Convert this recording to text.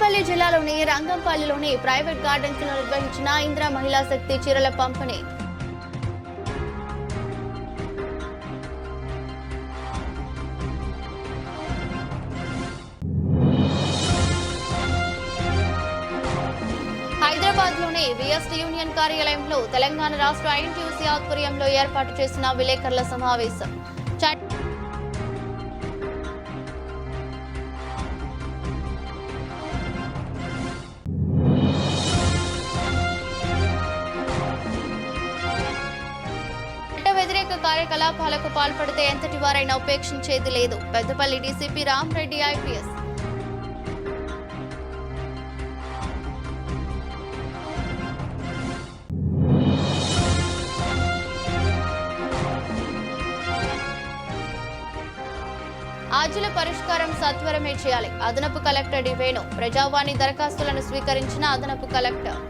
పెద్దపల్లి జిల్లాలోని రంగంపల్లిలోని private gardens లో నిర్వహించిన ఇందిరా మహిళా శక్తి చీరల పంపిణీ. హైదరాబాద్ లోని విఎస్టీ యూనియన్ కార్యాలయంలో తెలంగాణ రాష్ట్ర ఐఎన్టీయూసీ ఆధ్వర్యంలో ఏర్పాటు చేసిన విలేకరుల సమావేశం. వ్యతిరేక కార్యకలాపాలకు పాల్పడితే ఎంతటి వారైనా ఉపేక్షించేది లేదు. Peddapalli DCP Ramareddy IPS. ఆర్జీల పరిష్కారం సత్వరమే చేయాలి. అదనపు కలెక్టర్ డివేణు. ప్రజావాణి దరఖాస్తులను స్వీకరించిన అదనపు కలెక్టర్.